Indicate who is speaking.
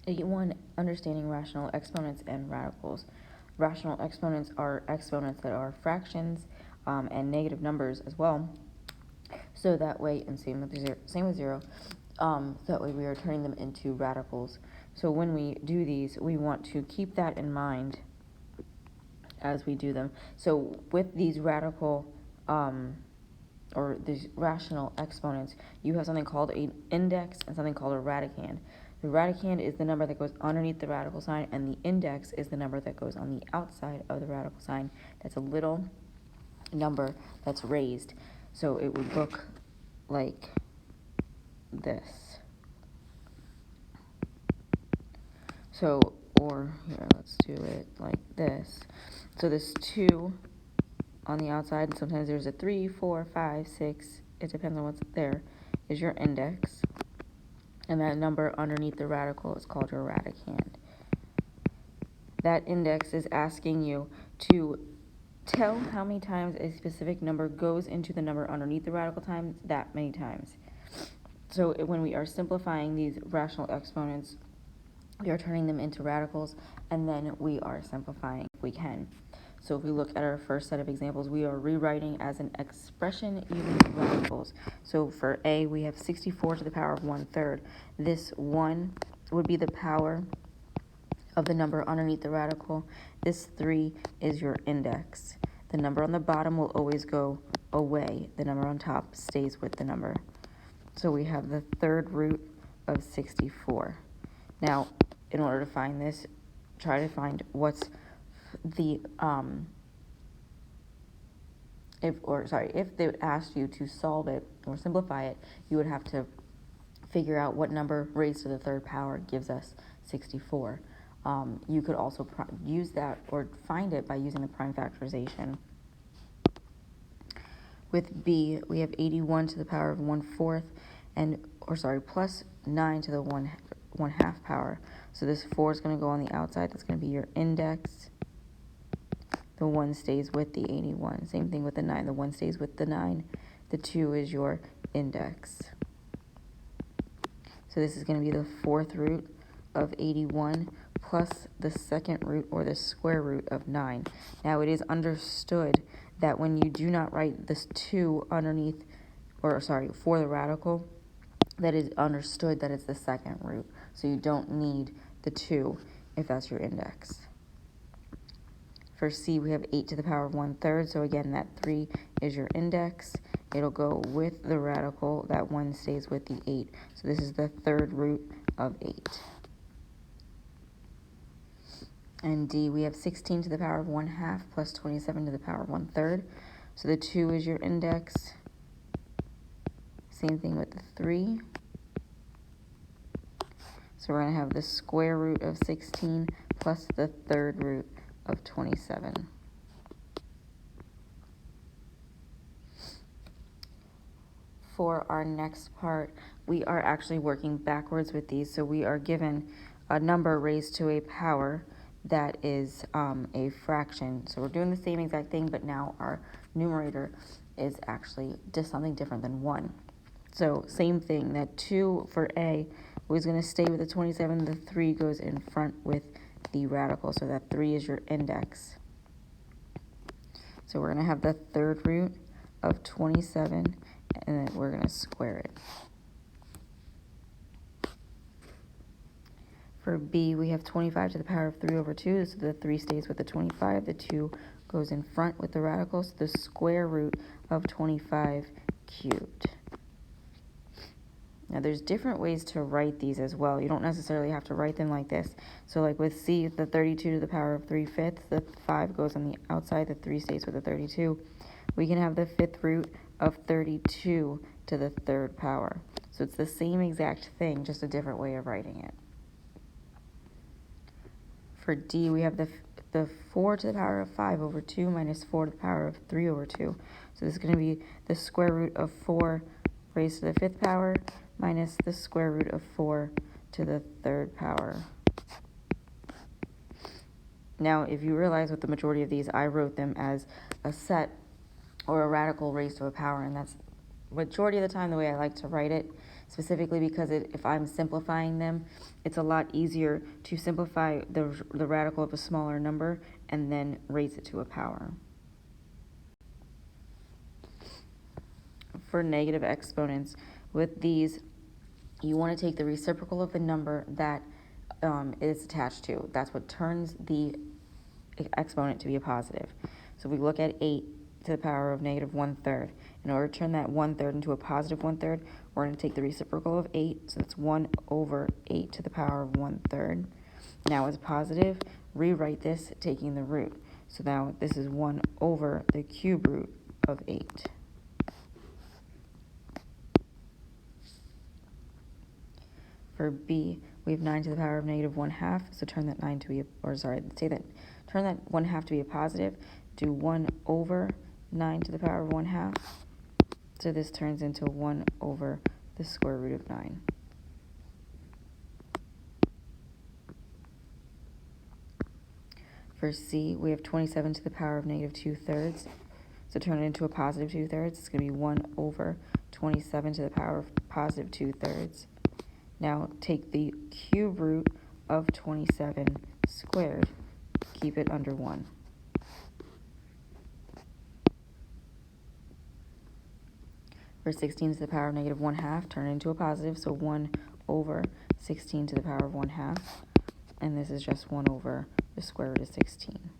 Speaker 1: 81. Understanding rational exponents and radicals. Rational exponents are exponents that are fractions and negative numbers as well. So that way, and same with zero. That way we are turning them into radicals. So when we do these, we want to keep that in mind as we do them. So with these radical or these rational exponents, you have something called an index and something called a radicand. The radicand is the number that goes underneath the radical sign, and the index is the number that goes on the outside of the radical sign. That's a little number that's raised. So it would look like this. So, or here, let's do it like this. So this 2 on the outside, and sometimes there's a 3, 4, 5, 6, it depends on what's there, is your index. And that number underneath the radical is called your radicand. That index is asking you to tell how many times a specific number goes into the number underneath the radical times that many times. So when we are simplifying these rational exponents, we are turning them into radicals, and then we are simplifying if we can. So if we look at our first set of examples, we are rewriting as an expression using radicals. So for A, we have 64 to the power of 1/3. This 1 would be the power of the number underneath the radical. This 3 is your index. The number on the bottom will always go away. The number on top stays with the number. So we have the third root of 64. Now, in order to find this, try to find what's the if they would ask you to solve it or simplify it, you would have to figure out what number raised to the third power gives us 64. You could also use that or find it by using the prime factorization. With B, we have 81 to the power of 1/4, plus 9 to the 1/2 power. So this 4 is going to go on the outside. That's going to be your index. The 1 stays with the 81. Same thing with the 9. The 1 stays with the 9. The 2 is your index. So this is going to be the fourth root of 81 plus the second root or the square root of 9. Now it is understood that when you do not write this 2 underneath, for the radical, that is understood that it's the second root. So you don't need the 2 if that's your index. For C, we have 8 to the power of 1/3. So again, that 3 is your index. It'll go with the radical. That 1 stays with the 8. So this is the third root of 8. And D, we have 16 to the power of 1/2 plus 27 to the power of 1/3. So the 2 is your index. Same thing with the 3. So we're going to have the square root of 16 plus the third root of 27. For our next part, we are actually working backwards with these. So we are given a number raised to a power that is a fraction. So we're doing the same exact thing, but now our numerator is actually just something different than 1. So same thing, that 2 for A was going to stay with the 27. The 3 goes in front with the radical. So that 3 is your index. So we're going to have the third root of 27, and then we're going to square it. For B, we have 25 to the power of 3/2, so the 3 stays with the 25. The 2 goes in front with the radical, so the square root of 25 cubed. Now, there's different ways to write these as well. You don't necessarily have to write them like this. So like with C, the 32 to the power of 3/5, the 5 goes on the outside, the 3 stays with the 32. We can have the fifth root of 32 to the third power. So it's the same exact thing, just a different way of writing it. For D, we have the 4 to the power of 5/2 minus 4 to the power of 3/2. So this is going to be the square root of 4 raised to the fifth power minus the square root of 4 to the third power. Now, if you realize with the majority of these, I wrote them as a set or a radical raised to a power, and that's majority of the time the way I like to write it. specifically because if I'm simplifying them, it's a lot easier to simplify the radical of a smaller number and then raise it to a power. For negative exponents, with these, you want to take the reciprocal of the number that it's attached to. That's what turns the exponent to be a positive. So we look at 8 to the power of negative 1/3. In order to turn that 1/3 into a positive 1/3, we're going to take the reciprocal of 8, so that's 1 over 8 to the power of 1/3. Now as a positive, rewrite this taking the root. So now this is 1 over the cube root of 8. For b, we have 9 to the power of negative 1/2, so turn that 9 to be, turn that 1/2 to be a positive, do 1 over 9 to the power of 1/2, so this turns into 1 over the square root of 9. For c, we have 27 to the power of negative 2/3, so turn it into a positive 2/3, it's going to be 1 over 27 to the power of positive 2/3. Now take the cube root of 27 squared, keep it under 1. For 16 to the power of negative 1/2, turn it into a positive, so 1 over 16 to the power of 1/2, and this is just 1 over the square root of 16.